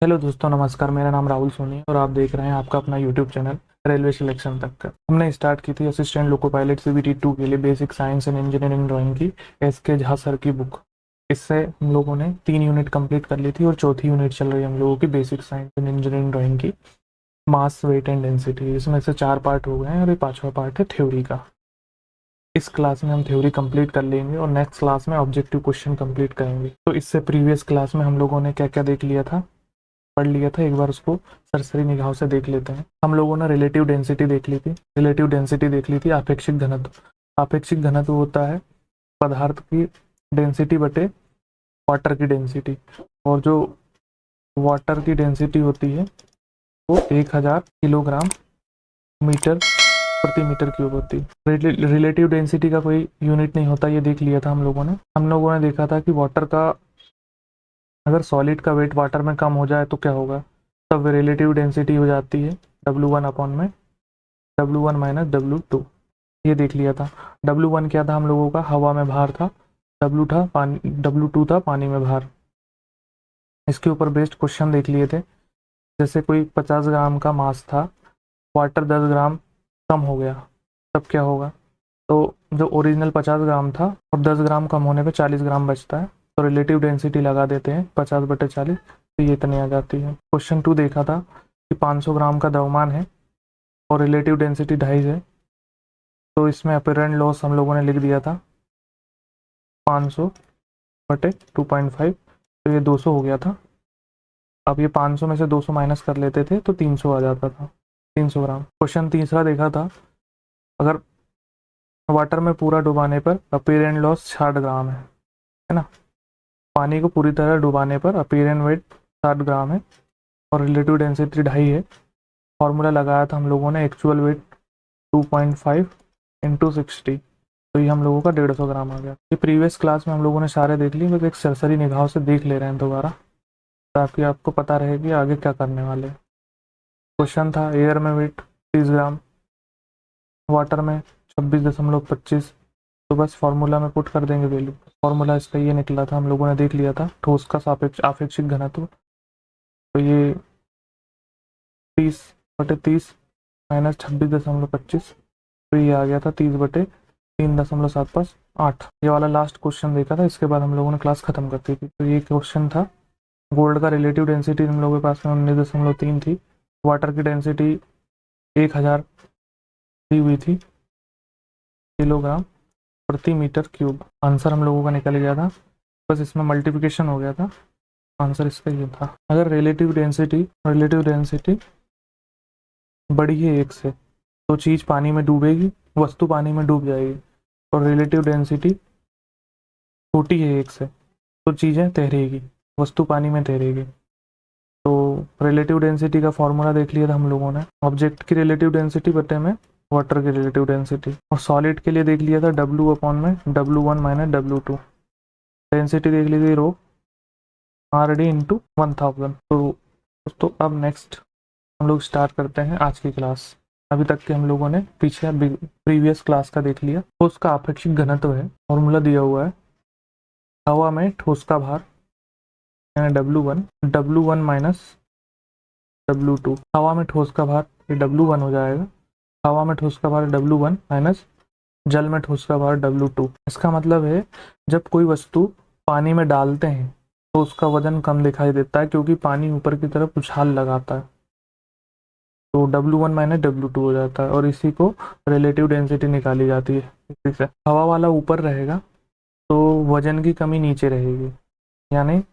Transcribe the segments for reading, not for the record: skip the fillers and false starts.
Hello दोस्तों, नमस्कार। मेरा नाम राहुल सोनी है और आप देख रहे हैं आपका अपना यूट्यूब चैनल रेलवे सिलेक्शन तक का। हमने स्टार्ट की थी असिस्टेंट लोको पायलट सीबीटी 2 के लिए basic science and engineering drawing की एस के झा सर की बुक। इससे हम लोगों ने 3 यूनिट कंप्लीट कर ली थी और चौथी यूनिट चल रही है हम लोगों की basic science and engineering drawing की मास, वेट एंड डेंसिटी। इसमें से 4 पार्ट हो गए हैं और ये 5वां पार्ट है थ्योरी का। इस क्लास में हम थ्योरी कंप्लीट कर लेंगे और नेक्स्ट क्लास में ऑब्जेक्टिव क्वेश्चन कंप्लीट करेंगे। तो इससे प्रीवियस क्लास में हम लोगों ने क्या क्या देख लिया था, पढ़ लिया था, एक बार उसको सरसरी निगाहों से देख लेते हैं। हम लोगों ने रिलेटिव डेंसिटी देख ली थी, रिलेटिव डेंसिटी देख ली थी, आपेक्षिक घनत्व। आपेक्षिक घनत्व होता है पदार्थ की डेंसिटी बटे वाटर की डेंसिटी, और जो वाटर की डेंसिटी होती है वो 1000 किलोग्राम मीटर प्रति मीटर क्यूब होती है। रिलेटिव डेंसिटी का कोई यूनिट नहीं होता, ये देख लिया था हम लोगों ने देखा था कि वाटर का, अगर सॉलिड का वेट वाटर में कम हो जाए तो क्या होगा, तब रिलेटिव डेंसिटी हो जाती है W1 अपॉन में W1 माइनस W2। ये देख लिया था। W1 क्या था हम लोगों का, हवा में भार था। W2 था पानी में भार। इसके ऊपर बेस्ड क्वेश्चन देख लिए थे। जैसे कोई 50 ग्राम का मास था, वाटर 10 ग्राम कम हो गया, तब क्या होगा। तो जो ओरिजिनल 50 ग्राम था और 10 ग्राम कम होने पे 40 ग्राम बचता है, तो रिलेटिव डेंसिटी लगा देते हैं 50/40, तो ये इतनी आ जाती है। क्वेश्चन 2 देखा था कि 500 ग्राम का द्रव्यमान है और रिलेटिव डेंसिटी 2.5 है, तो इसमें अपरेंट लॉस हम लोगों ने लिख दिया था 500/2.5, तो ये 200 हो गया था। अब ये 500 में से 200 माइनस कर लेते थे तो 300 आ जाता था, 300 ग्राम। क्वेश्चन तीसरा देखा था, अगर वाटर में पूरा डुबाने पर अपीरेंट लॉस 60 ग्राम है ना। पानी को पूरी तरह डुबाने पर अपीरेंट वेट 60 ग्राम है और रिलेटिव डेंसिटी 2.5 है। फॉर्मूला लगाया था हम लोगों ने, एक्चुअल वेट 2.5 इंटू 60, तो ये हम लोगों का 150 ग्राम आ गया। ये प्रीवियस क्लास में हम लोगों ने सारे देख लिए, बस एक सरसरी निगाहों से देख ले रहे हैं दोबारा, ताकि आपको पता रहे कि आगे क्या करने वाले। क्वेश्चन था एयर में वेट 30 ग्राम, वाटर में 26.25, तो बस फार्मूला में पुट कर देंगे वैल्यू। फार्मूला इसका ये निकला था, हम लोगों ने देख लिया था, ठोस का सापेक्ष आपेक्षिक घनत्व। तो ये 30/30 माइनस 26.25, तो ये आ गया था 30/3.758। ये वाला लास्ट क्वेश्चन देखा था, इसके बाद हम लोगों ने क्लास खत्म कर दी थी। तो ये क्वेश्चन था, गोल्ड का रिलेटिव डेंसिटी हम लोगों के पास में 19.3 थी, वाटर की डेंसिटी 1000 दी हुई थी किलोग्राम प्रति मीटर क्यूब। आंसर हम लोगों का निकल गया था, बस इसमें मल्टीप्लिकेशन हो गया था। आंसर इसका ये था। अगर रिलेटिव डेंसिटी बड़ी है 1 से, तो चीज़ पानी में डूबेगी, वस्तु पानी में डूब जाएगी। और रिलेटिव डेंसिटी छोटी है 1 से, तो चीज़ें तैरेगी, वस्तु पानी में तैरेगी। तो रिलेटिव डेंसिटी का फॉर्मूला देख लिया था हम लोगों ने, ऑब्जेक्ट की रिलेटिव डेंसिटी बटे में वाटर की रिलेटिव डेंसिटी। और सॉलिड के लिए देख लिया था W अपॉन में W1 माइनस W2। डेंसिटी देख ली थी रो RD इंटू 1000। तो दोस्तों अब नेक्स्ट हम लोग स्टार्ट करते हैं आज की क्लास। अभी तक के हम लोगों ने पीछे प्रीवियस क्लास का देख लिया। तो उसका आपेक्षिक घनत्व है, फॉर्मूला दिया हुआ है, हवा में ठोस का भार यानी W1 माइनस W2। हवा में ठोस का भार ये W1 हो जाएगा, हवा में ठोस का भार W1 माइनस जल में ठोस का भार W2। इसका मतलब है जब कोई वस्तु पानी में डालते हैं तो उसका वजन कम दिखाई देता है, क्योंकि पानी ऊपर की तरफ उछाल लगाता है, तो W1 माइनस W2 हो जाता है, और इसी को रिलेटिव डेंसिटी निकाली जाती है। इसी से हवा वाला ऊपर रहेगा तो वजन की कमी नीचे रहेगी, यानी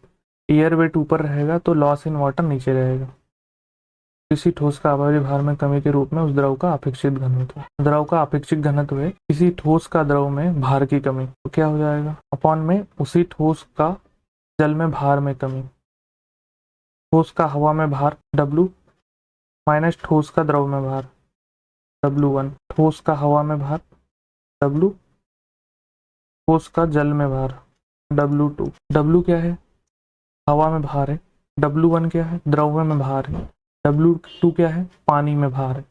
एयर वेट ऊपर रहेगा तो लॉस इन वाटर नीचे रहेगा। किसी ठोस का आबादी भार में कमी के रूप में उस द्रव का अपेक्षित घनत्व, द्रव का अपेक्षित घनत्व है किसी ठोस का द्रव में भार की कमी, तो क्या हो जाएगा, अपॉन में उसी ठोस का जल में भार में कमी। ठोस का हवा में भार W माइनस ठोस का द्रव में भार W1, ठोस का हवा में भार W, ठोस का जल में भार W2। W क्या है, हवा में भार है। W1 क्या है, द्रव्य में भार है। W2 क्या है, पानी में भार है।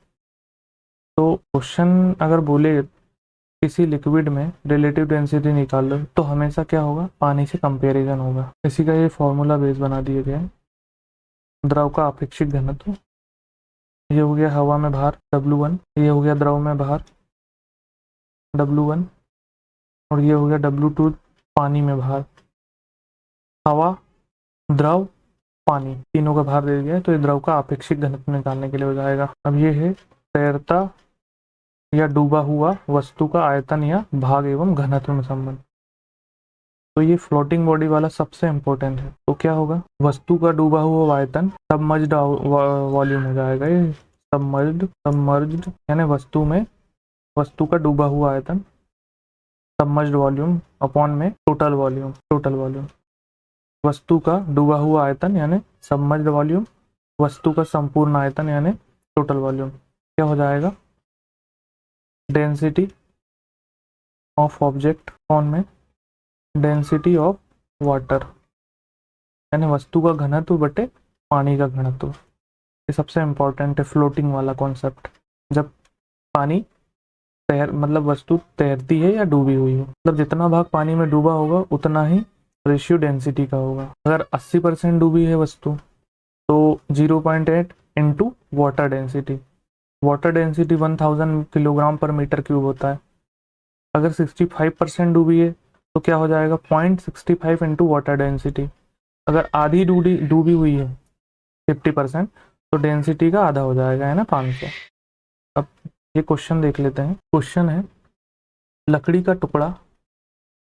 तो क्वेश्चन अगर बोले किसी लिक्विड में रिलेटिव डेंसिटी निकालो, तो हमेशा क्या होगा, पानी से कंपैरिजन होगा। इसी का ये फॉर्मूला बेस बना दिया गया है। द्रव का अपेक्षित घनत्व, ये हो गया हवा में भार W1, ये हो गया द्रव में भार W1, और ये हो गया W2 पानी में भार। हवा, द्रव, पानी, तीनों का भार दे दिया, तो ये द्रव का अपेक्षित घनत्व निकालने के लिए हो जाएगा। अब ये है तैरता या डूबा हुआ वस्तु का आयतन या भाग एवं घनत्व में संबंध। तो ये फ्लोटिंग बॉडी वाला सबसे इंपॉर्टेंट है। तो क्या होगा, वस्तु का डूबा हुआ आयतन सबमर्ज्ड वॉल्यूम हो जाएगा। ये सबमर्ज्ड यानी वस्तु का डूबा हुआ आयतन, सबमर्ज्ड वॉल्यूम अपॉन में टोटल वॉल्यूम। वस्तु का डूबा हुआ आयतन यानी सबमर्ज्ड वॉल्यूम, वस्तु का संपूर्ण आयतन यानी टोटल वॉल्यूम। क्या हो जाएगा, डेंसिटी ऑफ ऑब्जेक्ट अपॉन में डेंसिटी ऑफ वाटर, यानी वस्तु का घनत्व बटे पानी का घनत्व। ये सबसे इंपॉर्टेंट है फ्लोटिंग वाला कॉन्सेप्ट। जब पानी मतलब वस्तु तैरती है या डूबी हुई हो, मतलब जितना भाग पानी में डूबा होगा उतना ही रेशियो डेंसिटी का होगा। अगर 80% डूबी है वस्तु तो 0.8 इंटू वाटर डेंसिटी 1000 किलोग्राम पर मीटर क्यूब होता है। अगर 65% डूबी है तो क्या हो जाएगा, 0.65 इंटू वाटर डेंसिटी। अगर आधी डूबी हुई है 50%, तो डेंसिटी का आधा हो जाएगा, है ना, 500। अब ये क्वेश्चन देख लेते हैं। क्वेश्चन है,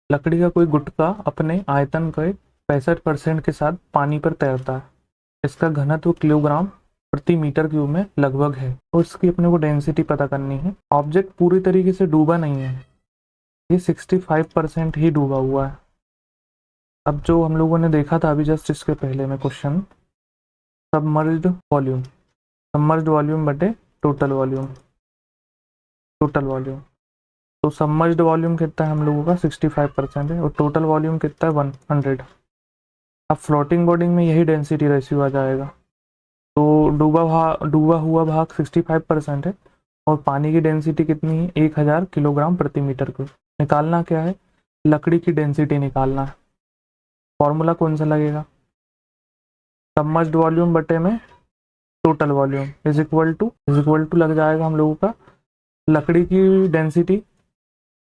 लकड़ी का कोई गुटका अपने आयतन के 65% के साथ पानी पर तैरता है। इसका घनत्व किलोग्राम प्रति मीटर क्यूब में लगभग है, और इसकी अपने को डेंसिटी पता करनी है। ऑब्जेक्ट पूरी तरीके से डूबा नहीं है, ये 65% ही डूबा हुआ है। अब जो हम लोगों ने देखा था अभी जस्ट इसके पहले में क्वेश्चन, सबमर्ज्ड वॉल्यूम बटे टोटल वॉल्यूम। तो सबमर्ज्ड वॉल्यूम कितना है हम लोगों का, 65% है, और टोटल वॉल्यूम कितना है, 100। अब फ्लोटिंग बॉडी में यही डेंसिटी रेशियो आ जाएगा। तो डूबा हुआ भाग 65% है, और पानी की डेंसिटी कितनी है, 1000 किलोग्राम प्रति मीटर क्यूब। निकालना क्या है, लकड़ी की डेंसिटी निकालना है। फॉर्मूला कौन सा लगेगा, सबमर्ज्ड वॉल्यूम बटे में total volume is equal to लग जाएगा हम लोगों का लकड़ी की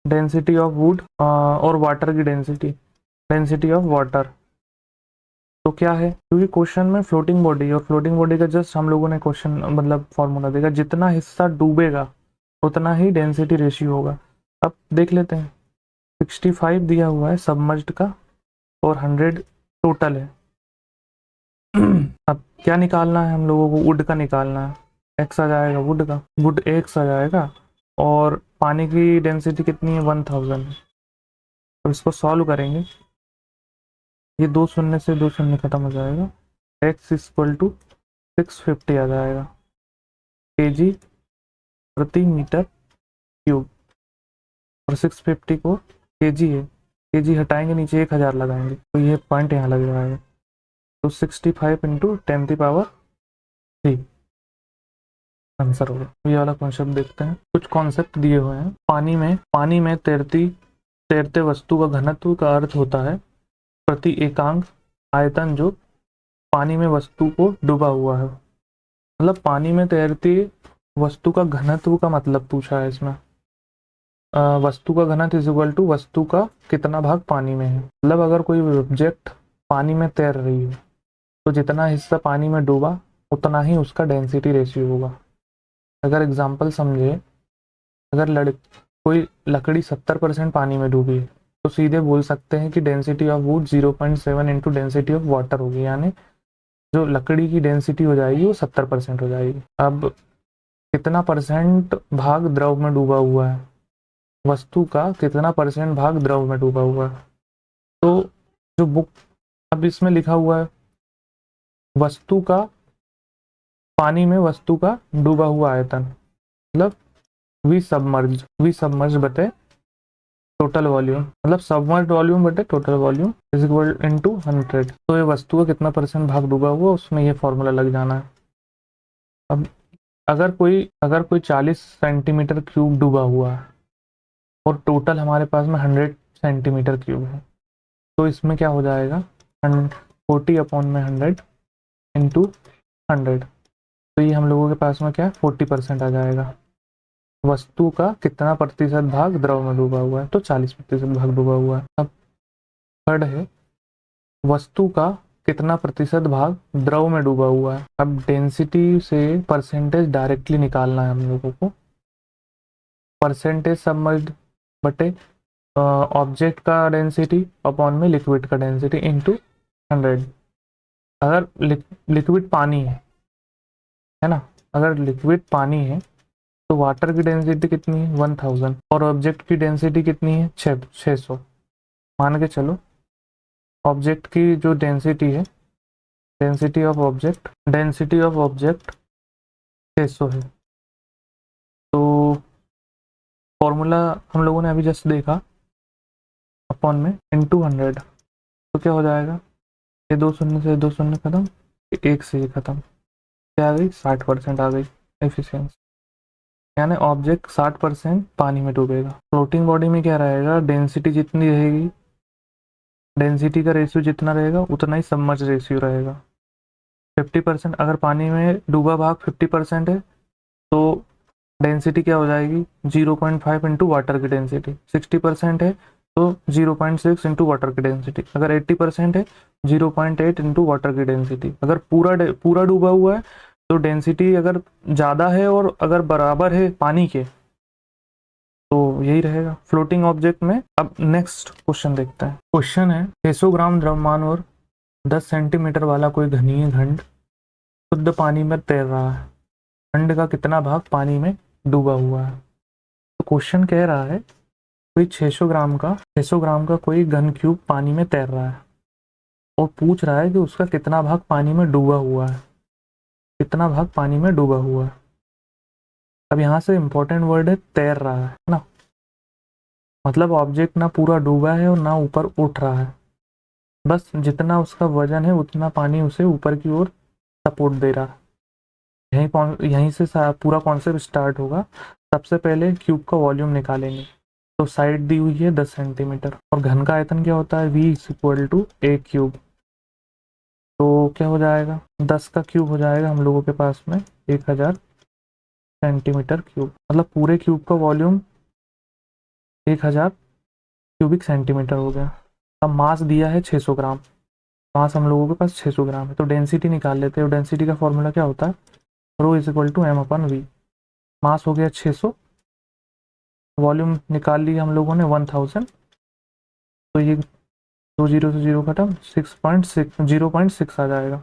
डेंसिटी ऑफ वुड और वाटर की डेंसिटी ऑफ वाटर। तो क्या है, क्योंकि क्वेश्चन में फ्लोटिंग बॉडी का जस्ट हम लोगों ने क्वेश्चन मतलब फॉर्मूला देखा, जितना हिस्सा डूबेगा उतना ही डेंसिटी रेशियो होगा। अब देख लेते हैं, 65 दिया हुआ है सबमर्ज्ड का और 100 टोटल है। अब क्या निकालना है हम लोगों को, वुड का निकालना है। एक्स आ जाएगा वुड का, वुड एक्स आ जाएगा, और पानी की डेंसिटी कितनी है, 1000 है। तो इसको सॉल्व करेंगे, ये 2 शून्य से 2 शून्य खत्म हो जाएगा। एक्स इक्वल टू 650 आ जाएगा केजी प्रति मीटर क्यूब, और 650 को केजी है, केजी हटाएंगे नीचे 1000 लगाएंगे, तो ये पॉइंट यहाँ लग जाएगा। तो 65 इंटू 10⁻³ आंसर होगा। ये वाला कॉन्सेप्ट देखते हैं। कुछ कॉन्सेप्ट दिए हुए हैं, पानी में तैरते वस्तु का घनत्व का अर्थ होता है प्रति एकांक आयतन जो पानी में वस्तु को डूबा हुआ है। मतलब पानी में तैरती वस्तु का घनत्व का मतलब पूछा है इसमें। वस्तु का घनत्व इज इक्वल टू वस्तु का कितना भाग पानी में है। मतलब अगर कोई ऑब्जेक्ट पानी में तैर रही है तो जितना हिस्सा पानी में डूबा उतना ही उसका डेंसिटी रेशियो होगा। अगर एग्जांपल समझे, अगर कोई लकड़ी 70% पानी में डूबी है तो सीधे बोल सकते हैं कि density of would 0.7 into density of water होगी, यानी जो लकड़ी की डेंसिटी हो जाएगी वो 70% हो जाएगी। अब कितना परसेंट भाग द्रव में डूबा हुआ है, वस्तु का कितना परसेंट भाग द्रव में डूबा हुआ है। तो जो बुक अब इसमें लिखा हुआ है वस्तु का पानी में वस्तु का डूबा हुआ आयतन, मतलब वी सबमर्ज बटे टोटल वॉल्यूम, मतलब सबमर्ज्ड वॉल्यूम बटे total volume is equal into 100। तो ये वस्तु का कितना परसेंट भाग डूबा हुआ उसमें ये फॉर्मूला लग जाना है। अब अगर कोई 40 सेंटीमीटर क्यूब डूबा हुआ है और टोटल हमारे पास में 100 सेंटीमीटर क्यूब है, तो इसमें क्या हो जाएगा, 40 अपॉन में 100 इंटू 100। तो ये हम लोगों के पास में क्या है, 40% आ जाएगा। वस्तु का कितना प्रतिशत भाग द्रव में डूबा हुआ है, तो 40% भाग डूबा हुआ है। अब थर्ड है, वस्तु का कितना प्रतिशत भाग द्रव में डूबा हुआ है। अब डेंसिटी से परसेंटेज डायरेक्टली निकालना है हम लोगों को। परसेंटेज सबमर्ज्ड बटे ऑब्जेक्ट का डेंसिटी अपॉन में लिक्विड का डेंसिटी इनटू 100। अगर लिक्विड पानी है ना, अगर लिक्विड पानी है तो वाटर की डेंसिटी कितनी है, 1000, और ऑब्जेक्ट की डेंसिटी कितनी है, 600। मान के चलो ऑब्जेक्ट की जो डेंसिटी है, डेंसिटी ऑफ ऑब्जेक्ट 600 है। तो फॉर्मूला हम लोगों ने अभी जस्ट देखा, अपॉन में इनटू 100। तो क्या हो जाएगा, ये 2 शून्य से 2 शून्य खत्म, एक से ये खत्म, क्या आ गई, 60% आ गई एफिशिएंसी। यानी ऑब्जेक्ट 60% पानी में डूबेगा। फ्लोटिंग बॉडी में क्या रहेगा, डेंसिटी जितनी रहेगी, डेंसिटी का रेशियो जितना रहेगा उतना ही सबमर्ज रेशियो रहेगा। 50%, अगर पानी में डूबा भाग 50% है तो डेंसिटी क्या हो जाएगी, 0.5 इंटू वाटर की डेंसिटी। 60% है तो 0.6 इंटू वाटर की डेंसिटी। अगर 80% है 0.8 इंटू वाटर की डेंसिटी। अगर पूरा डूबा हुआ है तो डेंसिटी अगर ज़्यादा है और अगर बराबर है पानी के तो यही रहेगा फ्लोटिंग ऑब्जेक्ट में। अब नेक्स्ट क्वेश्चन देखते हैं। क्वेश्चन है 600 ग्राम द्रव्यमान और 10 सेंटीमीटर वाला कोई घनीय घंट शुद्ध पानी में तैर रहा है। घंट का कितना भाग पानी में डूबा हुआ है। तो क्वेश्चन कह रहा है कोई 600 ग्राम का कोई घन क्यूब पानी में तैर रहा है और पूछ रहा है कि उसका कितना भाग पानी में डूबा हुआ है, कितना भाग पानी में डूबा हुआ है। अब यहाँ से इंपॉर्टेंट वर्ड है तैर रहा है ना, मतलब ऑब्जेक्ट ना पूरा डूबा है और ना ऊपर उठ रहा है, बस जितना उसका वजन है उतना पानी उसे ऊपर की ओर सपोर्ट दे रहा है। यहीं से पूरा कॉन्सेप्ट स्टार्ट होगा। सबसे पहले क्यूब का वॉल्यूम निकालेंगे। तो साइड दी हुई है 10 सेंटीमीटर और घन का आयतन क्या होता है, V = A क्यूब। तो क्या हो जाएगा, 10 का क्यूब हो जाएगा हम लोगों के पास में 1000 सेंटीमीटर क्यूब, मतलब पूरे क्यूब का वॉल्यूम 1000 क्यूबिक सेंटीमीटर हो गया। अब मास दिया है 600 ग्राम, मास हम लोगों के पास 600 ग्राम है। तो डेंसिटी निकाल लेते हैं। डेंसिटी का फॉर्मूला क्या होता है, ρ = m/v। मास हो गया 600, वॉल्यूम निकाल लिया हम लोगों ने 1000। तो ये 2 0 से 0 खत्म, 0.6 आ जाएगा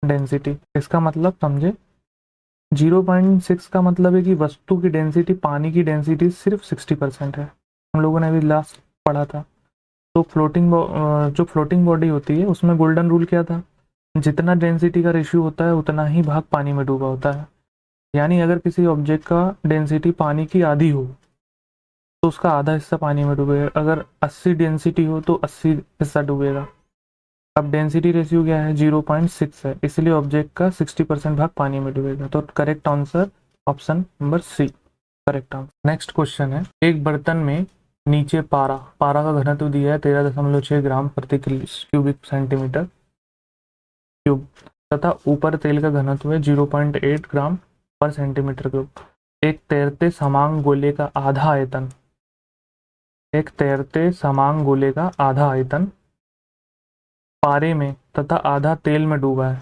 डेंसिटी। इसका मतलब समझे, 0.6 का मतलब है कि वस्तु की डेंसिटी पानी की डेंसिटी सिर्फ 60% है। हम लोगों ने अभी लास्ट पढ़ा था। तो जो फ्लोटिंग बॉडी होती है उसमें गोल्डन रूल क्या था, जितना डेंसिटी का रेशियो होता है उतना ही भाग पानी में डूबा होता है। यानी अगर किसी ऑब्जेक्ट का डेंसिटी पानी की आधी हो तो उसका आधा हिस्सा पानी में डूबेगा। अगर 80 डेंसिटी हो तो 80 हिस्सा डूबेगा। अब डेंसिटी रेशियो क्या है, 0.6 है, इसलिए ऑब्जेक्ट का 60% भाग पानी में डूबेगा। तो correct answer option number C correct answer. Next question है, एक बर्तन में नीचे पारा का घनत्व दिया है 13.6 ग्राम प्रति क्यूबिक सेंटीमीटर क्यूब तथा ऊपर तेल का घनत्व है 0.8 ग्राम पर सेंटीमीटर क्यूब। एक तैरते समांग गोले का आधा आयतन पारे में तथा आधा तेल में डूबा है,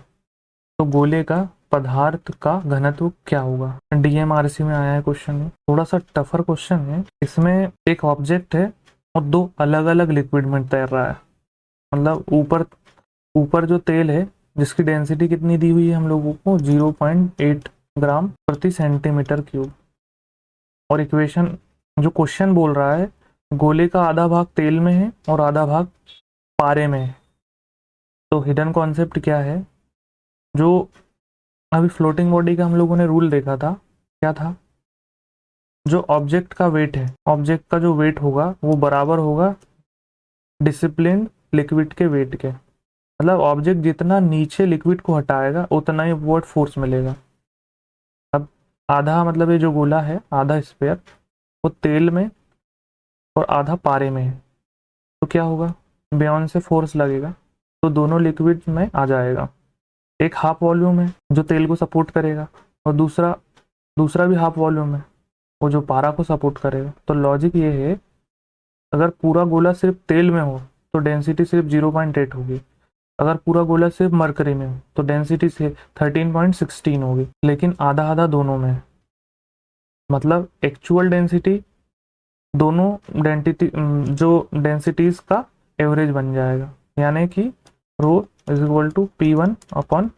तो गोले का पदार्थ का घनत्व क्या होगा। DMRC में आया है क्वेश्चन, थोड़ा सा टफर क्वेश्चन है। इसमें एक ऑब्जेक्ट है और दो अलग अलग लिक्विड में तैर रहा है। मतलब ऊपर जो तेल है जिसकी डेंसिटी कितनी दी हुई है हम लोगों को, 0.8 ग्राम प्रति सेंटीमीटर क्यूब। और इक्वेशन जो क्वेश्चन बोल रहा है, गोले का आधा भाग तेल में है और आधा भाग पारे में है। तो हिडन कॉन्सेप्ट क्या है, जो अभी फ्लोटिंग बॉडी का हम लोगों ने रूल देखा था, क्या था, जो ऑब्जेक्ट का वेट है, ऑब्जेक्ट का जो वेट होगा वो बराबर होगा डिसिप्लिन लिक्विड के वेट के। मतलब ऑब्जेक्ट जितना नीचे लिक्विड को हटाएगा उतना ही अपवर्ड फोर्स मिलेगा। अब आधा मतलब ये जो गोला है, आधा स्फीयर वो तेल में और आधा पारे में है, तो क्या होगा, बियॉन्ड से फोर्स लगेगा तो दोनों लिक्विड में आ जाएगा। एक हाफ वॉल्यूम है जो तेल को सपोर्ट करेगा, और दूसरा दूसरा भी हाफ वॉल्यूम है वो जो पारा को सपोर्ट करेगा। तो लॉजिक ये है, अगर पूरा गोला सिर्फ तेल में हो तो डेंसिटी सिर्फ 0.8 होगी, अगर पूरा गोला सिर्फ मरकरी में हो तो डेंसिटी से 13.16 होगी, लेकिन आधा आधा दोनों में है। मतलब एक्चुअल डेंसिटी दोनों डेंसिटी जो डेंसिटीज का एवरेज बन जाएगा, यानी कि rho is equal to P1 upon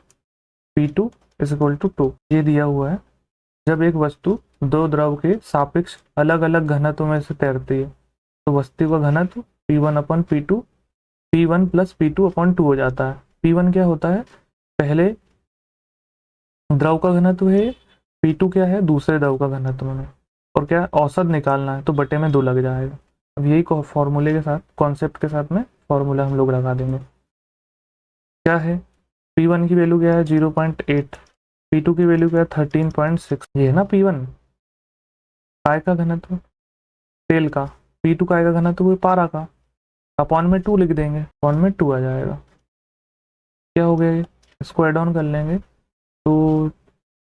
P2 is equal to 2। ये दिया हुआ है जब एक वस्तु दो द्रव के सापेक्ष अलग अलग घनत्व में से तैरती है तो वस्तु का घनत्व P1 upon P2 P1 plus P2 upon 2 हो जाता है। P1 क्या होता है, पहले द्रव का घनत्व है, P2 क्या है, दूसरे द्रव का घनत्व में, और क्या औसत निकालना है तो बटे में 2 लग जाएगा। अब यही फॉर्मूले के साथ, कॉन्सेप्ट के साथ में फॉर्मूला हम लोग लगा देंगे। क्या है, P1 की वैल्यू क्या है 0.8, P2 की वैल्यू क्या है 13.6। ये है ना P1 काय का घनत्व, तेल का, P2 काय का घनत्व पारा का, अपॉन में 2 लिख देंगे, अपॉन में 2 आ जाएगा। क्या हो गया, ये इसको एड ऑन कर लेंगे तो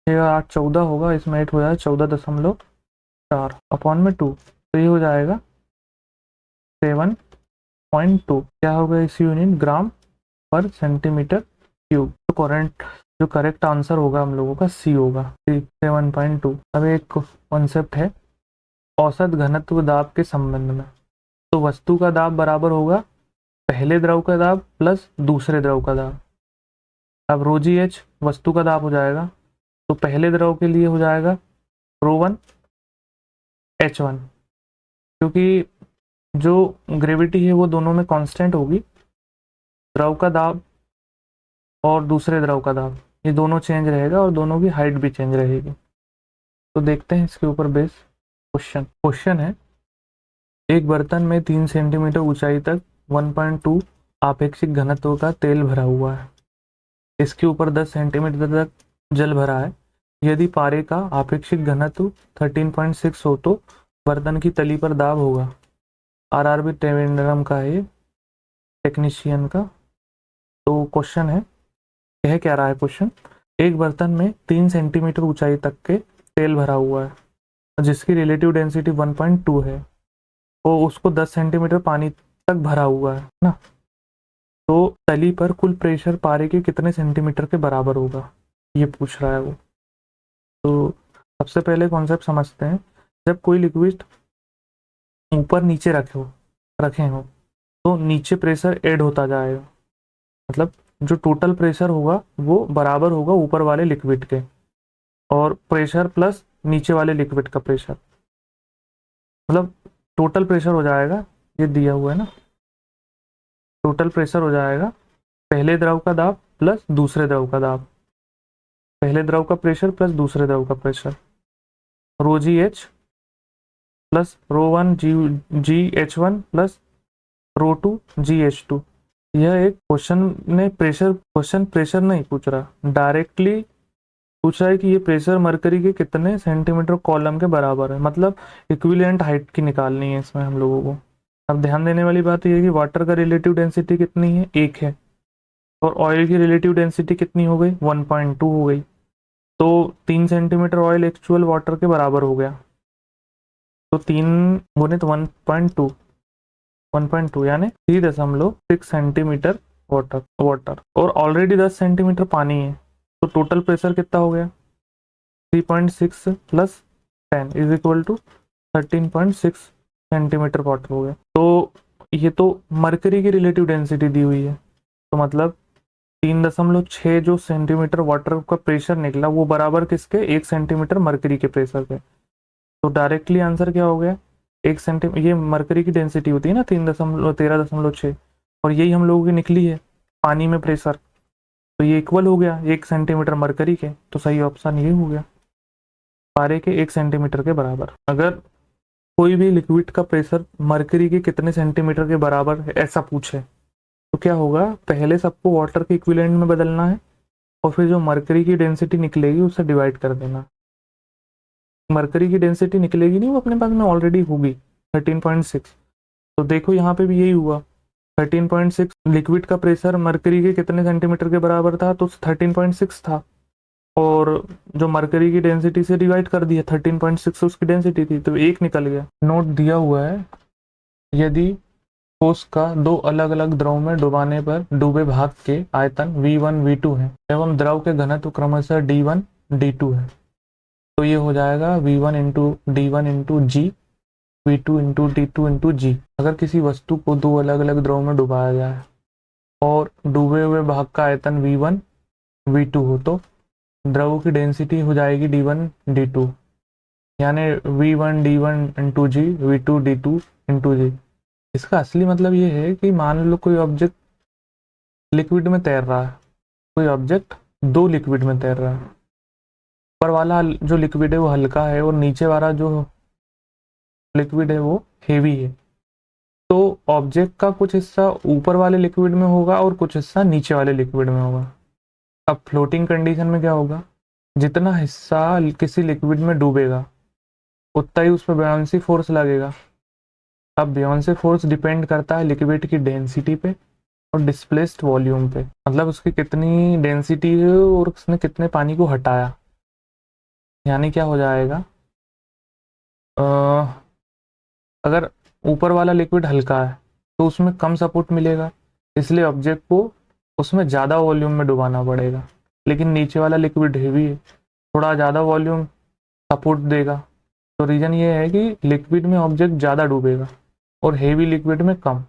6 8 14 होगा, इसमें 8 हो जाएगा 14.4 अपॉन में 2, तो ये हो जाएगा 7.2। क्या होगा इस यूनिट, ग्राम पर सेंटीमीटर क्यूब। तो करेक्ट आंसर होगा हम लोगों का सी होगा, 7.2। अब एक कॉन्सेप्ट है औसत घनत्व दाब के संबंध में। तो वस्तु का दाब बराबर होगा पहले द्रव का दाब प्लस दूसरे द्रव का दाब। अब रो जी एच वस्तु का दाब हो जाएगा, तो पहले द्रव के लिए हो जाएगा रो1 H1, क्योंकि जो ग्रेविटी है वो दोनों में कांस्टेंट होगी, द्रव का दाब और दूसरे द्रव का दाब ये दोनों चेंज रहेगा और दोनों की हाइट भी चेंज रहेगी। तो देखते हैं इसके ऊपर बेस क्वेश्चन है, एक बर्तन में 3 सेंटीमीटर ऊंचाई तक 1.2 आपेक्षिक घनत्व का तेल भरा हुआ है, इसके ऊपर 10 सेंटीमीटर तक जल भरा है। यदि पारे का आपेक्षिक घनत्व 13.6 हो तो बर्तन की तली पर दाब होगा। आरआरबी ट्रिवेंड्रम का है टेक्नीशियन का। तो क्वेश्चन है, कह क्या रहा है क्वेश्चन, एक बर्तन में 3 सेंटीमीटर ऊंचाई तक के तेल भरा हुआ है जिसकी रिलेटिव डेंसिटी 1.2 है, तो उसको 10 सेंटीमीटर पानी तक भरा हुआ है ना, तो तली पर कुल प्रेशर पारे के कितने सेंटीमीटर के बराबर होगा, ये पूछ रहा है वो। तो सबसे पहले कॉन्सेप्ट समझते हैं, जब कोई लिक्विड ऊपर नीचे रखे हो तो नीचे प्रेशर ऐड होता जाएगा, मतलब जो टोटल प्रेशर होगा वो बराबर होगा ऊपर वाले लिक्विड के, और प्रेशर प्लस नीचे वाले लिक्विड का प्रेशर, मतलब टोटल प्रेशर हो जाएगा, ये दिया हुआ है ना, टोटल प्रेशर हो जाएगा पहले द्रव का दाब प्लस दूसरे द्रव का दाब, पहले द्रव का प्रेशर प्लस दूसरे द्रव का प्रेशर, रो जी एच प्लस रो1 जी एच वन प्लस रो2 जी एच टू। यह एक क्वेश्चन प्रेशर नहीं पूछ रहा, डायरेक्टली पूछ रहा है कि ये प्रेशर मरकरी के कितने सेंटीमीटर कॉलम के बराबर है, मतलब इक्विवेलेंट हाइट की निकालनी है इसमें हम लोगों को। अब ध्यान देने वाली बात यह है कि वाटर का रिलेटिव डेंसिटी कितनी है, 1 है, और ऑयल की रिलेटिव डेंसिटी कितनी हो गई, 1.2 हो गई, तो 3 सेंटीमीटर ऑयल एक्चुअल वाटर के बराबर हो गया, तो 3 गुणित 1.2 यानी 3.6 सेंटीमीटर वाटर और ऑलरेडी 10 सेंटीमीटर पानी है, तो टोटल प्रेशर कितना हो गया 3.6 plus 10 is equal to 13.6 centimetre water हो गया। तो ये तो मरकरी की रिलेटिव डेंसिटी दी हुई है, तो मतलब 3.6 जो सेंटीमीटर वाटर का प्रेशर निकला वो बराबर किसके, 1 सेंटीमीटर मरकरी के प्रेशर के। तो डायरेक्टली आंसर क्या हो गया, 1 सेंटीमीटर, ये मरकरी की डेंसिटी होती है ना 13.6, और यही हम लोगों की निकली है पानी में प्रेशर, तो ये इक्वल हो गया 1 सेंटीमीटर मरकरी के, तो सही ऑप्शन ये हो गया, पारे के 1 सेंटीमीटर के बराबर। अगर कोई भी लिक्विड का प्रेशर मरकरी के कितने सेंटीमीटर के बराबर है ऐसा पूछे तो क्या होगा, पहले सबको वाटर के इक्विवेलेंट में बदलना है और फिर जो मरकरी की डेंसिटी निकलेगी उससे डिवाइड कर देना। मरकरी की डेंसिटी निकलेगी नहीं, वो अपने पास में ऑलरेडी होगी 13.6, तो देखो यहाँ पे भी यही हुआ, 13.6 लिक्विड का प्रेशर मरकरी के कितने सेंटीमीटर के बराबर था, तो 13.6 था, और जो मरकरी की डेंसिटी से डिवाइड कर दिया 13.6 उसकी डेंसिटी थी, तो एक निकल गया। नोट दिया हुआ है, यदि ठोस का दो अलग अलग द्रव में डुबाने पर डूबे भाग के आयतन V1 V2 है एवं द्रव के घनत्व क्रमशः D1 D2 है, तो ये हो जाएगा V1 इंटू D1 इंटू जी, V2 इंटू D2 इंटू जी। अगर किसी वस्तु को दो अलग अलग द्रव में डुबाया जाए और डूबे हुए भाग का आयतन V1 V2 हो, तो द्रव की डेंसिटी हो जाएगी D1 D2, यानी V1 D1 इंटू जी, V2 D2 इंटू जी। इसका असली मतलब ये है कि मान लो कोई ऑब्जेक्ट लिक्विड में तैर रहा है, कोई ऑब्जेक्ट दो लिक्विड में तैर रहा है, ऊपर वाला जो लिक्विड है वो हल्का है और नीचे वाला जो लिक्विड है वो हेवी है, तो ऑब्जेक्ट का कुछ हिस्सा ऊपर वाले लिक्विड में होगा और कुछ हिस्सा नीचे वाले लिक्विड में होगा। अब फ्लोटिंग कंडीशन में क्या होगा, जितना हिस्सा किसी लिक्विड में डूबेगा उतना ही उस पर ब्यायंसी फोर्स लगेगा। अब ब्यायंसी फोर्स डिपेंड करता है लिक्विड की डेंसिटी पे और डिस्प्लेस्ड वॉल्यूम पे, मतलब उसकी कितनी डेंसिटी है और उसने कितने पानी को हटाया। यानी क्या हो जाएगा, अगर ऊपर वाला लिक्विड हल्का है तो उसमें कम सपोर्ट मिलेगा, इसलिए ऑब्जेक्ट को उसमें ज़्यादा वॉल्यूम में डुबाना पड़ेगा। लेकिन नीचे वाला लिक्विड हेवी है, थोड़ा ज़्यादा वॉल्यूम सपोर्ट देगा, तो रीज़न ये है कि लिक्विड में ऑब्जेक्ट ज़्यादा डूबेगा और हेवी लिक्विड में कम।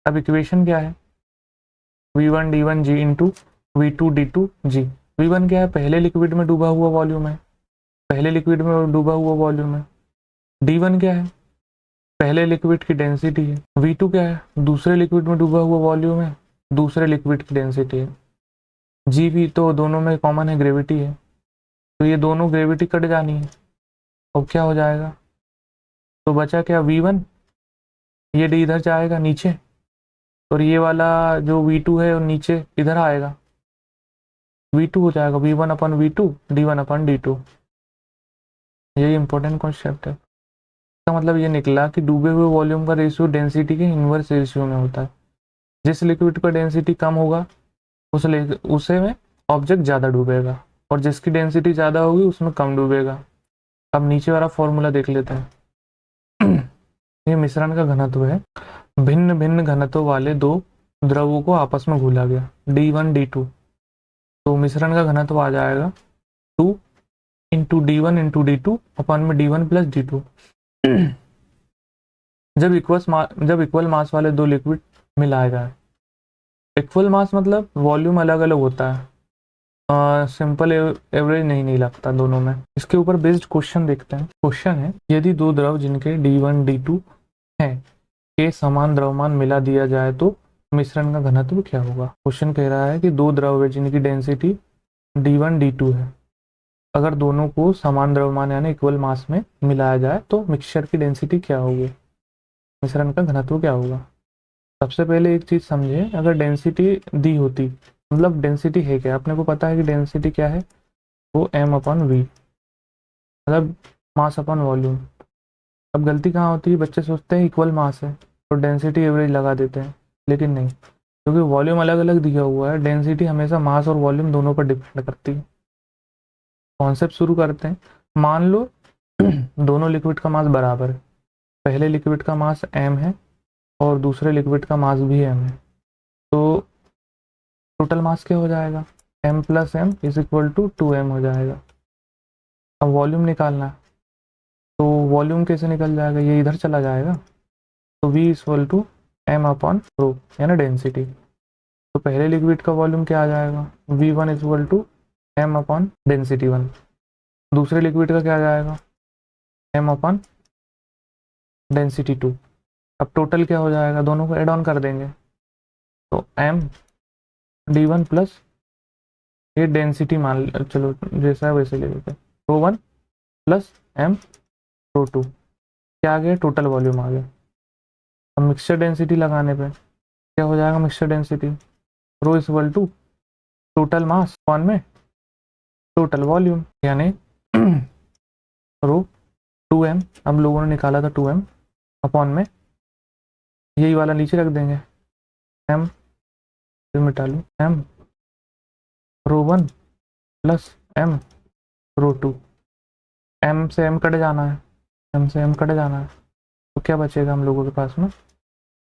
अब इक्वेशन क्या है, V1 D1 G into V2 D2 G। V1 क्या है, पहले लिक्विड में डूबा हुआ वॉल्यूम है, पहले लिक्विड में डूबा हुआ वॉल्यूम है। D1 क्या है, पहले लिक्विड की डेंसिटी है। V2 क्या है, दूसरे लिक्विड में डूबा हुआ वॉल्यूम है, दूसरे लिक्विड की डेंसिटी है। G भी तो दोनों में कॉमन है, ग्रेविटी है, तो ये दोनों ग्रेविटी कट जानी है। अब क्या हो जाएगा, तो बचा क्या V1, ये D इधर जाएगा नीचे, और ये वाला जो V2 है और नीचे इधर आएगा, V2 हो जाएगा V1 अपन V2 D1 अपन D2। यही इंपॉर्टेंट कॉन्सेप्ट है। इसका मतलब ये निकला कि डूबे हुए वॉल्यूम का रेशियो डेंसिटी के इन्वर्स रेशियो में होता है। जिस लिक्विड का डेंसिटी कम होगा उसे में ऑब्जेक्ट ज़्यादा डूबेगा, और जिसकी डेंसिटी ज़्यादा होगी उसमें कम डूबेगा। अब नीचे वाला फॉर्मूला देख लेते हैं। ये मिश्रण का घनत्व है, भिन्न भिन्न घनत्व वाले दो द्रवों को आपस में घुला गया D1 D2, तो मिश्रण का घनत्व आ जाएगा 2 इंटू D1 इंटू D2 अपन में D1 प्लस D2। जब इक्वल मास वाले दो लिक्विड मिलाए जाए, इक्वल मास मतलब वॉल्यूम अलग अलग होता है, सिंपल एवरेज नहीं लगता दोनों में। इसके ऊपर बेस्ड क्वेश्चन देखते हैं। क्वेश्चन है, यदि दो द्रव जिनके D1 D2 हैं के समान द्रव्यमान मिला दिया जाए तो मिश्रण का घनत्व क्या होगा। क्वेश्चन कह रहा है कि दो द्रव है जिनकी डेंसिटी D1 D2 है, अगर दोनों को समान द्रव्यमान यानी इक्वल मास में मिलाया जाए तो मिक्सचर की डेंसिटी क्या होगी, मिश्रण का घनत्व क्या होगा। सबसे पहले एक चीज समझे, अगर डेंसिटी दी होती, मतलब डेंसिटी है क्या, अपने को पता है कि डेंसिटी क्या है, वो m अपन वी, मतलब मास अपन वॉल्यूम। अब गलती कहाँ होती है, बच्चे सोचते हैं इक्वल मास है तो डेंसिटी एवरेज लगा देते हैं, लेकिन नहीं, क्योंकि वॉल्यूम अलग अलग दिया हुआ है, डेंसिटी हमेशा मास और वॉल्यूम दोनों पर डिपेंड करती है। कॉन्सेप्ट शुरू करते हैं। मान लो दोनों लिक्विड का मास बराबर है, पहले लिक्विड का मास m है और दूसरे लिक्विड का मास भी m है, तो टोटल मास क्या हो जाएगा, m plus M is equal to 2m हो जाएगा। अब वॉल्यूम निकालना है, तो वॉल्यूम कैसे निकल जाएगा, ये इधर चला जाएगा, तो v equal to m upon rho यानी डेंसिटी। तो पहले लिक्विड का वॉल्यूम क्या आ जाएगा, v1 equal to m upon density 1, दूसरे लिक्विड का क्या आ जाएगा, m अपॉन डेंसिटी 2। अब टोटल क्या हो जाएगा, दोनों को एड ऑन कर देंगे, तो m d1 प्लस ये डेंसिटी मान चलो जैसा है वैसे ले लेते हैं, रो 1 प्लस m रो 2, क्या आ गया, टोटल वॉल्यूम आ गया। अब मिक्सचर डेंसिटी लगाने पे क्या हो जाएगा, mixture density rho is equal to total mass upon में टोटल वॉल्यूम, यानी रो 2m, अब लोगों ने निकाला था 2m अपॉन में यही वाला नीचे रख देंगे, एम, फिर मिटा लूँ M rho one plus M rho two. M से एम कट जाना है, एम से एम कट जाना है, तो क्या बचेगा हम लोगों के पास में,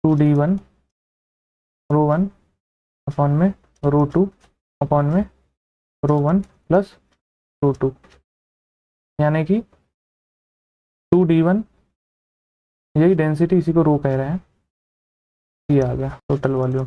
2d1 रो वन अपॉन में रो टू अपॉन में रो वन प्लस रो टू, यानी कि 2d1, यही डेंसिटी, इसी को रो कह रहे हैं, ये आ गया टोटल वॉल्यूम,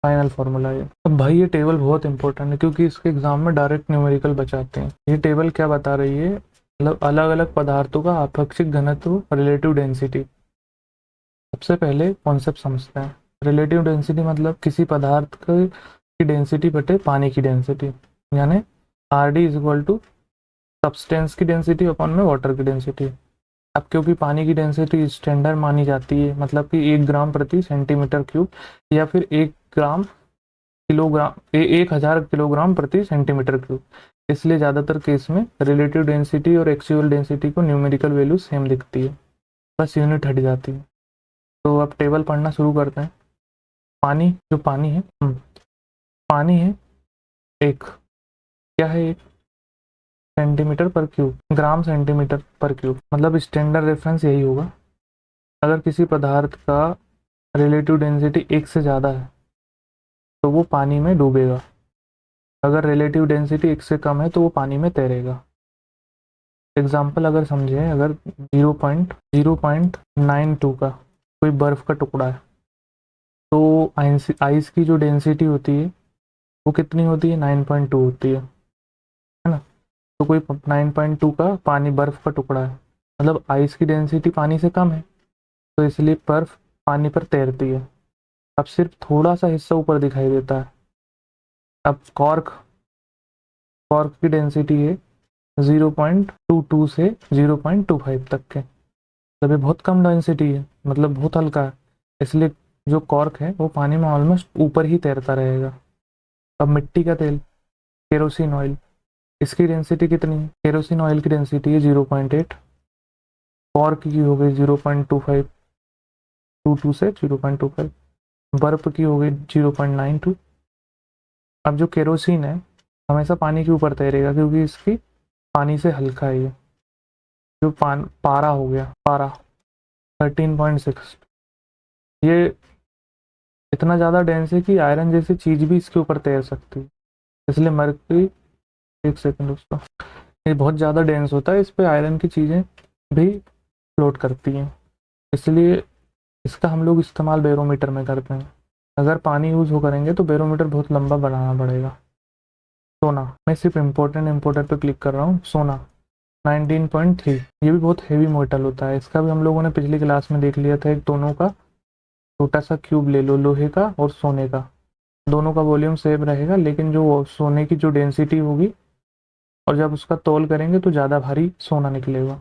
फाइनल फार्मूला ये। अब भाई ये टेबल बहुत इंपॉर्टेंट है क्योंकि इसके एग्जाम में डायरेक्ट न्यूमेरिकल बचाते हैं। ये टेबल क्या बता रही है, मतलब अलग अलग पदार्थों का आपेक्षिक घनत्व, रिलेटिव डेंसिटी। सबसे पहले कॉन्सेप्ट समझते हैं। रिलेटिव डेंसिटी मतलब किसी पदार्थ की डेंसिटी बटे पानी की डेंसिटी, यानी R D is equal to substance की डेंसिटी अपॉन में वाटर की डेंसिटी। अब क्योंकि पानी की डेंसिटी स्टैंडर्ड मानी जाती है, मतलब कि 1 ग्राम प्रति सेंटीमीटर क्यूब या फिर 1 ग्राम किलोग्राम 1000 किलोग्राम प्रति सेंटीमीटर क्यूब, इसलिए ज़्यादातर केस में रिलेटिव डेंसिटी और एक्चुअल डेंसिटी को न्यूमेरिकल वैल्यू सेम दिखती है, बस यूनिट हट जाती है। तो अब टेबल पढ़ना शुरू करते हैं। पानी, जो पानी है, पानी है एक, क्या है, 1 सेंटीमीटर पर क्यूब, ग्राम सेंटीमीटर पर क्यूब, मतलब स्टैंडर्ड रेफरेंस यही होगा। अगर किसी पदार्थ का रिलेटिव डेंसिटी 1 से ज़्यादा है तो वो पानी में डूबेगा, अगर रिलेटिव डेंसिटी 1 से कम है तो वो पानी में तैरेगा। एग्जाम्पल अगर समझें, अगर 0.92 का कोई बर्फ़ का टुकड़ा है तो आइस की जो डेंसिटी होती है वो कितनी होती है, 9.2 होती है ना। तो कोई 9.2 का पानी बर्फ़ का टुकड़ा है, मतलब आइस की डेंसिटी पानी से कम है, तो इसलिए बर्फ़ पानी पर तैरती है। अब सिर्फ थोड़ा सा हिस्सा ऊपर दिखाई देता है। अब कॉर्क, कॉर्क की डेंसिटी है 0.22 से 0.25 तक के, मतलब ये बहुत कम डेंसिटी है, मतलब बहुत हल्का है, इसलिए जो कॉर्क है वो पानी में ऑलमोस्ट ऊपर ही तैरता रहेगा। अब मिट्टी का तेल, केरोसिन ऑयल, इसकी डेंसिटी कितनी है, केरोसिन ऑयल की डेंसिटी है 0.8, कॉर्क की हो गई 0.25, 22 से 0.25, बर्फ की हो गई 0.92। अब जो केरोसिन है हमेशा पानी के ऊपर तैरेगा क्योंकि इसकी पानी से हल्का है ये। जो पारा हो गया, पारा 13.6, ये इतना ज़्यादा डेंस है कि आयरन जैसी चीज़ भी इसके ऊपर तैर सकती है, इसलिए मरकरी, एक सेकंड दोस्तों, ये बहुत ज़्यादा डेंस होता है, इस पर आयरन की चीज़ें भी फ्लोट करती हैं, इसलिए इसका हम लोग इस्तेमाल बैरोमीटर में करते हैं। अगर पानी यूज़ हो करेंगे तो बैरोमीटर बहुत लंबा बनाना पड़ेगा। सोना, मैं सिर्फ इम्पोर्टेंट पे क्लिक कर रहा हूँ। सोना 19.3, ये भी बहुत हेवी मेटल होता है, इसका भी हम लोगों ने पिछली क्लास में देख लिया था। एक दोनों का छोटा सा क्यूब ले लो, लोहे का और सोने का, दोनों का वॉल्यूम सेम रहेगा, लेकिन जो सोने की जो डेंसिटी होगी और जब उसका तौल करेंगे तो ज़्यादा भारी सोना निकलेगा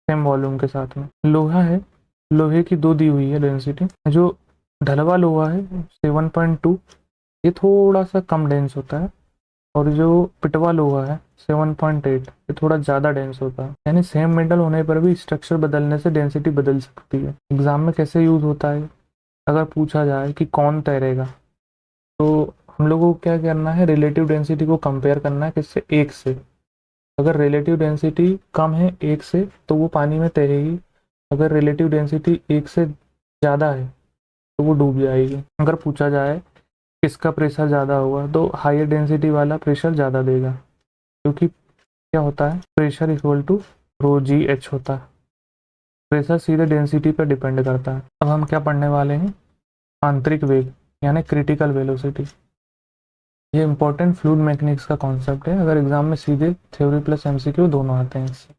सेम वॉल्यूम के साथ में। लोहा है, लोहे की 2 दी हुई है डेंसिटी, जो ढलवा लोहा है 7.2, ये थोड़ा सा कम डेंस होता है, और जो पिटवा लोहा है 7.8, ये थोड़ा ज़्यादा डेंस होता है, यानी सेम मेटल होने पर भी स्ट्रक्चर बदलने से डेंसिटी बदल सकती है। एग्जाम में कैसे यूज़ होता है, अगर पूछा जाए कि कौन तैरेगा तो हम लोगों को क्या करना है, रिलेटिव डेंसिटी को कंपेयर करना है किससे, 1 से। अगर रिलेटिव डेंसिटी कम है 1 से तो वो पानी में तैरेगी, अगर रिलेटिव डेंसिटी 1 से ज़्यादा है तो वो डूब जाएगी। अगर पूछा जाए किसका प्रेशर ज़्यादा होगा तो हायर डेंसिटी वाला प्रेशर ज़्यादा देगा, क्योंकि क्या होता है, pressure equal to rho ji H होता है, प्रेशर सीधे डेंसिटी पर डिपेंड करता है। अब हम क्या पढ़ने वाले हैं, आंतरिक वेग यानी क्रिटिकल वेलोसिटी। ये इंपॉर्टेंट फ्लूइड मैकेनिक्स का कॉन्सेप्ट है, अगर एग्जाम में सीधे थ्योरी प्लस एमसीक्यू दोनों आते हैं इससे।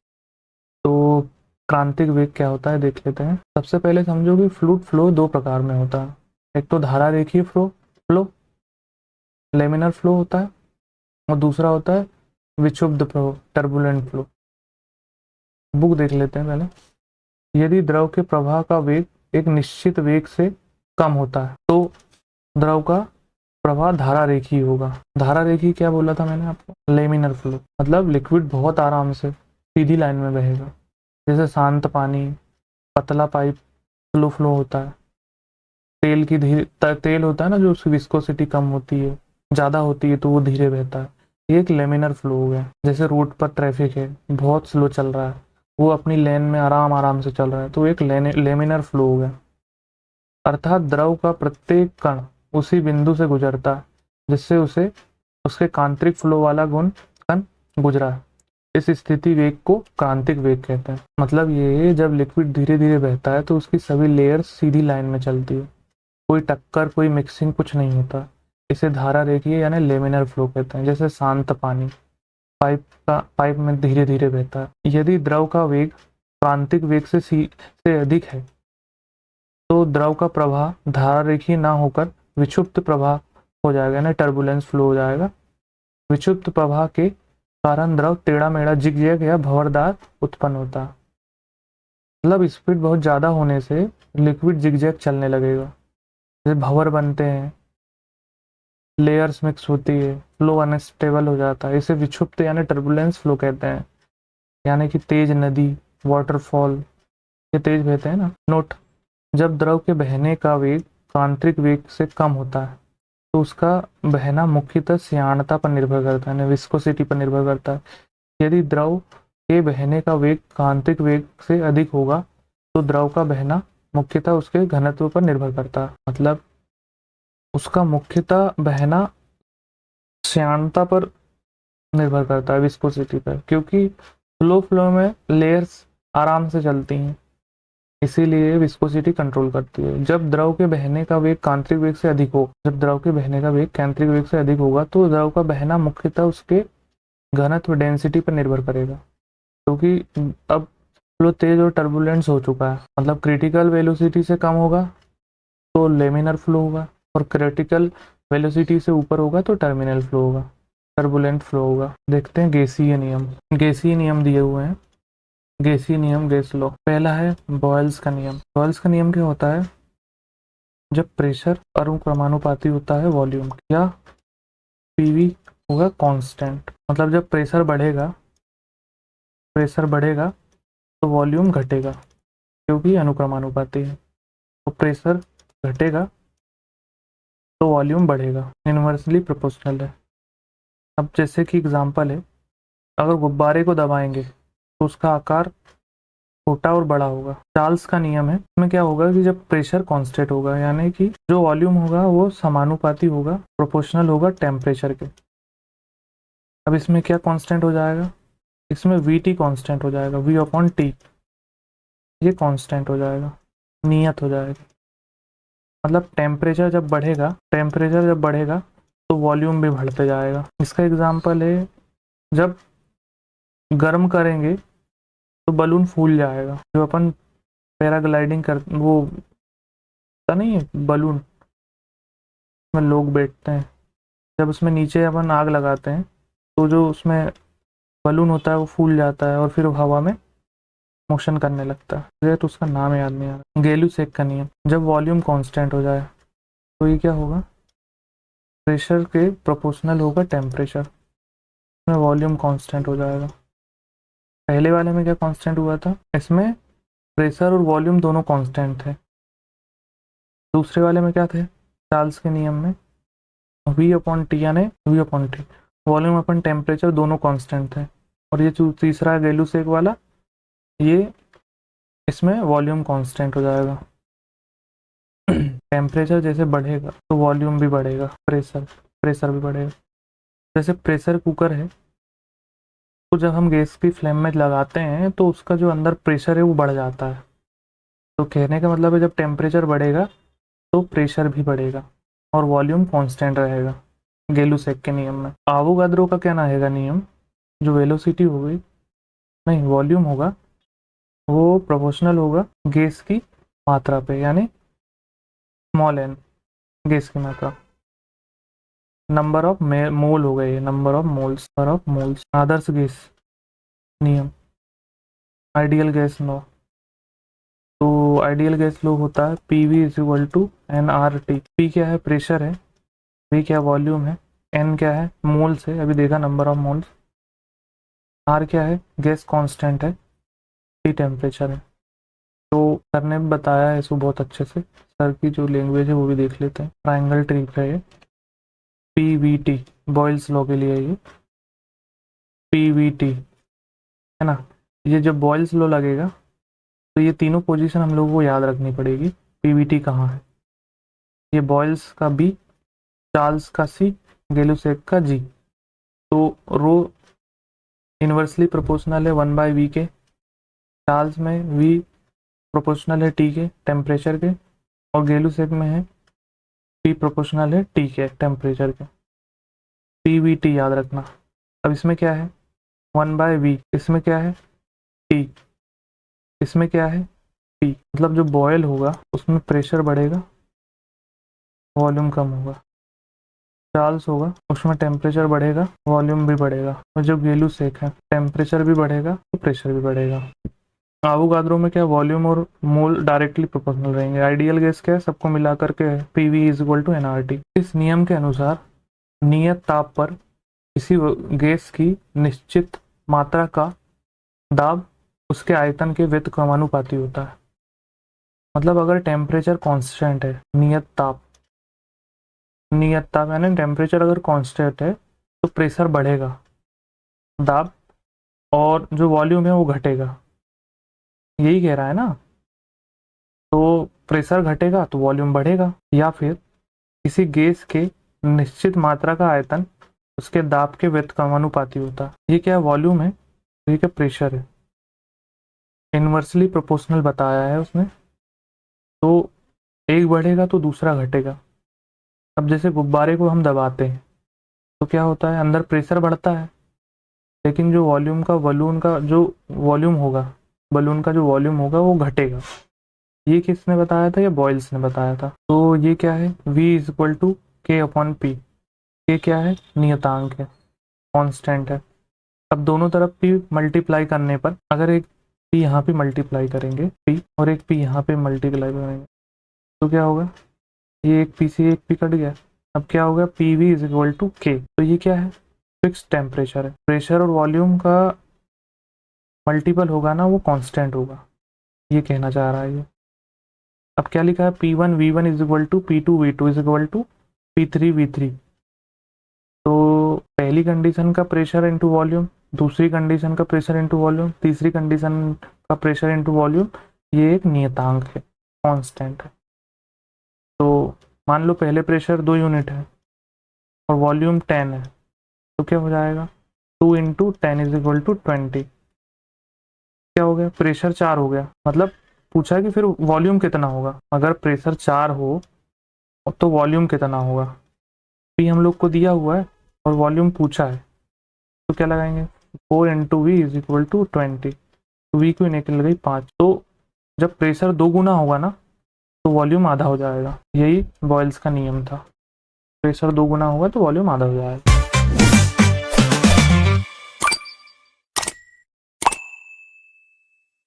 तो क्रांतिक वेग क्या होता है देख लेते हैं। सबसे पहले समझो कि फ्लूइड फ्लो 2 प्रकार में होता है, एक तो धारा रेखीय फ्लो लेमिनर फ्लो होता है, और दूसरा होता है विक्षुब्ध फ्लो, टर्बुलेंट फ्लो। बुक देख लेते हैं पहले। यदि द्रव के प्रवाह का वेग एक निश्चित वेग से कम होता है तो द्रव का प्रवाह धारा रेखीय होगा। धारा रेखीय क्या बोला था मैंने आपको, लेमिनर फ्लो, मतलब लिक्विड बहुत आराम से सीधी लाइन में बहेगा, जैसे शांत पानी, पतला पाइप स्लो फ्लो होता है। तेल की तेल होता है ना, जो उसकी विस्कोसिटी कम होती है, ज़्यादा होती है, तो वो धीरे बहता है। ये एक लेमिनर फ्लो हो गया। जैसे रोड पर ट्रैफिक है, बहुत स्लो चल रहा है, वो अपनी लेन में आराम आराम से चल रहा है, तो एक लेमिनर फ्लो हो गया। अर्थात द्रव का प्रत्येक कण उसी बिंदु से गुजरता है जिससे उसे उसके कांतिक फ्लो वाला गुण कण गुजरा है। इस स्थिति वेग को क्रांतिक वेग कहते हैं। मतलब ये, जब लिक्विड धीरे धीरे बहता है तो उसकी सभी लेयर्स सीधी लाइन में चलती है, कोई टक्कर, कोई मिक्सिंग, कुछ नहीं होता। इसे धारा रेखीय यानी लेमिनर फ्लो कहते हैं। जैसे शांत पानी पाइप में धीरे धीरे बहता है। यदि द्रव का वेग क्रांतिक वेग से अधिक है तो द्रव का प्रवाह धारा रेखीय ना होकर विक्षुब्ध प्रवाह हो जाएगा, यानी टर्बुलेंस फ्लो हो जाएगा। विक्षुब्ध प्रवाह के कारण द्रव टेढ़ा मेढ़ा, जिगजैग या भंवरदार उत्पन्न होता है। मतलब स्पीड बहुत ज़्यादा होने से लिक्विड जिगजैग चलने लगेगा, जैसे भंवर बनते हैं, लेयर्स मिक्स होती है, फ्लो अनस्टेबल हो जाता है। इसे विक्षुब्ध यानी टर्बुलेंस फ्लो कहते हैं। यानी कि तेज नदी, वाटरफॉल, ये तेज बहते हैं ना। नोट: जब द्रव के बहने का वेग क्रांतिक वेग से कम होता है तो उसका बहना मुख्यतः श्यानता पर निर्भर करता है, विस्कोसिटी पर निर्भर करता है। यदि द्रव के बहने का वेग क्रांतिक वेग से अधिक होगा तो द्रव का बहना मुख्यतः उसके घनत्व पर निर्भर करता है। मतलब उसका मुख्यतः बहना श्यानता पर निर्भर करता है, विस्कोसिटी पर, क्योंकि स्लो फ्लो में लेयर्स आराम से चलती हैं, इसीलिए विस्कोसिटी कंट्रोल करती है। जब द्रव के बहने का वेग कांतिक वेग से अधिक हो जब द्रव के बहने का वेग कांतिक वेग से अधिक होगा तो द्रव का बहना मुख्यतः उसके घनत्व, डेंसिटी पर निर्भर करेगा। क्योंकि अब फ्लो तेज और टर्बुलेंस हो चुका है, मतलब क्रिटिकल वेलोसिटी से कम होगा तो लेमिनर फ्लो होगा, और क्रिटिकल वेलोसिटी से ऊपर होगा तो टर्मिनल फ्लो होगा, टर्बुलेंट फ्लो होगा। देखते हैं गैसीय नियम। गैसीय नियम दिए हुए हैं। गैसीय नियम, गैस लॉ। पहला है बॉयल्स का नियम। बॉयल्स का नियम क्या होता है? जब प्रेशर अनुक्रमानुपाती होता है वॉल्यूम, या पीवी होगा कांस्टेंट। मतलब जब प्रेशर बढ़ेगा तो वॉल्यूम घटेगा, क्योंकि अनुक्रमानुपाती है। तो प्रेशर घटेगा तो वॉल्यूम बढ़ेगा, इनवर्सली प्रोपोर्शनल है। अब जैसे कि एग्जांपल है, अगर गुब्बारे को दबाएंगे तो उसका आकार छोटा और बड़ा होगा। चार्ल्स का नियम है, इसमें क्या होगा कि जब प्रेशर कांस्टेंट होगा, यानी कि जो वॉल्यूम होगा वो समानुपाती होगा, प्रोपोर्शनल होगा टेम्परेचर के। अब इसमें क्या कांस्टेंट हो जाएगा? इसमें वी टी कांस्टेंट हो जाएगा, वी अपॉन टी, ये कांस्टेंट हो जाएगा, नियत हो जाएगा। मतलब टेम्परेचर जब बढ़ेगा तो वॉल्यूम भी बढ़ते जाएगा। इसका एग्जांपल है, जब गर्म करेंगे तो बलून फूल जाएगा। जो अपन पैराग्लाइडिंग कर, वो पता नहीं है बलून में लोग बैठते हैं, जब उसमें नीचे अपन आग लगाते हैं तो जो उसमें बलून होता है वो फूल जाता है और फिर वो हवा में मोशन करने लगता है। मुझे तो उसका नाम याद नहीं आ रहा। गैलुसेक का नियम, जब वॉल्यूम कांस्टेंट हो जाए तो ये क्या होगा? प्रेशर के प्रोपोर्शनल होगा टेम्परेचर, में वॉल्यूम कांस्टेंट हो जाएगा। पहले वाले में क्या कांस्टेंट हुआ था? इसमें प्रेशर और वॉल्यूम दोनों कांस्टेंट थे। दूसरे वाले में क्या थे? चार्ल्स के नियम में वी अपॉन टी, यानी V upon T, volume upon temperature दोनों कांस्टेंट थे। और ये जो तीसरा गैलुसेक वाला, ये इसमें वॉल्यूम कांस्टेंट हो जाएगा। टेम्परेचर जैसे बढ़ेगा तो वॉल्यूम भी बढ़ेगा, प्रेशर भी बढ़ेगा। जैसे प्रेशर कुकर है, तो जब हम गैस की फ्लेम में लगाते हैं तो उसका जो अंदर प्रेशर है वो बढ़ जाता है। तो कहने का मतलब है, जब टेम्परेचर बढ़ेगा तो प्रेशर भी बढ़ेगा और वॉल्यूम कांस्टेंट रहेगा, गैलुसेक के नियम में। आवोगाद्रो का क्या रहेगा नियम? जो वेलोसिटी होगी, नहीं, वॉल्यूम होगा, वो प्रोपोर्शनल होगा गैस की मात्रा पे, यानी स्मॉल एन, गैस की मात्रा। नंबर ऑफ मोल हो गए, नंबर ऑफ मोल्स। आदर्श गैस नियम, आइडियल गैस लॉ। तो आइडियल गैस लॉ होता है P V is equal to N R T. P क्या है? प्रेशर है। वी क्या? वॉल्यूम है। एन क्या है? मोल्स है, अभी देखा, नंबर ऑफ मोल्स। आर क्या है? गैस कांस्टेंट है। टी टेम्परेचर है। तो सर ने बताया है इसको बहुत अच्छे से, सर की जो लैंग्वेज है वो भी देख लेते हैं। ट्राइंगल ट्री का ये PVT, बॉयल्स लॉ के लिए ये PVT है ना। ये जब बॉयल्स लॉ लगेगा तो ये तीनों पोजीशन हम लोगों को याद रखनी पड़ेगी। PVT कहाँ है, ये बॉयल्स का B, चार्ल्स का C, गैलुसेक का G। तो रो इन्वर्सली प्रोपोर्शनल है 1/V के, चार्ल्स में V प्रोपोर्शनल है T के टेम्परेचर के, और गैलुसेक में है P प्रोपोर्शनल है T के टेम्परेचर के। PVT याद रखना। अब इसमें क्या है 1/V, इसमें क्या है T, इसमें क्या है P। मतलब जो बॉयल होगा उसमें प्रेशर बढ़ेगा, वॉल्यूम कम होगा। चार्ल्स होगा उसमें टेम्परेचर बढ़ेगा, वॉल्यूम भी बढ़ेगा। और जो गैलुसेक है टेम्परेचर भी बढ़ेगा तो प्रेशर भी बढ़ेगा। आवोगाद्रो में क्या, वॉल्यूम और मोल डायरेक्टली प्रोपोर्शनल रहेंगे। आइडियल गैस क्या है, सबको मिला करके है PV = nRT। इस नियम के अनुसार नियत ताप पर किसी गैस की निश्चित मात्रा का दाब उसके आयतन के व्युत्क्रमानुपाती होता है। मतलब अगर टेम्परेचर कांस्टेंट है, नियत ताप यानी टेम्परेचर अगर कांस्टेंट है तो प्रेशर बढ़ेगा, दाब और जो वॉल्यूम है वो घटेगा, यही कह रहा है ना। तो प्रेशर घटेगा तो वॉल्यूम बढ़ेगा, या फिर किसी गैस के निश्चित मात्रा का आयतन उसके दाब के व्युत्क्रमानुपाती होता है। ये क्या वॉल्यूम है, ये क्या प्रेशर है, इन्वर्सली प्रोपोर्शनल बताया है उसने। तो एक बढ़ेगा तो दूसरा घटेगा। अब जैसे गुब्बारे को हम दबाते हैं तो क्या होता है, अंदर प्रेशर बढ़ता है, लेकिन जो बलून का जो वॉल्यूम होगा वो घटेगा। ये किसने बताया था, ये बॉयल्स ने बताया था। तो ये क्या है, V = K/P। K क्या है, नियतांक है, कांस्टेंट है। अब दोनों तरफ P मल्टीप्लाई करने पर, अगर एक P यहाँ पे मल्टीप्लाई करेंगे P और एक P यहाँ पे मल्टीप्लाई करेंगे तो क्या होगा, ये एक P से एक P कट गया। अब क्या होगा, PV = K। तो ये क्या है, फिक्स टेम्परेचर है। प्रेशर और वॉल्यूम का मल्टीपल होगा ना, वो कांस्टेंट होगा, ये कहना चाह रहा है ये। अब क्या लिखा है, P1V1 = P2V2 = P3V3। तो पहली कंडीशन का प्रेशर इंटू वॉल्यूम, दूसरी कंडीशन का प्रेशर इंटू वॉल्यूम, तीसरी कंडीशन का प्रेशर इंटू वॉल्यूम, ये एक नियतांक है, कांस्टेंट है। तो मान लो पहले प्रेशर 2 यूनिट है और वॉल्यूम 10 है, तो क्या हो जाएगा, 2 × 10 = 20। क्या हो गया, प्रेशर 4 हो गया। मतलब पूछा कि फिर वॉल्यूम कितना होगा, अगर प्रेशर 4 हो तो वॉल्यूम कितना होगा। P हम लोग को दिया हुआ है और वॉल्यूम पूछा है, तो क्या लगाएंगे, 4 × V = 20। तो V को निकल गई 5। तो जब प्रेशर 2 गुना होगा ना तो वॉल्यूम आधा हो जाएगा। यही बॉयल्स का नियम था, प्रेशर 2 गुना होगा तो वॉल्यूम आधा हो जाएगा।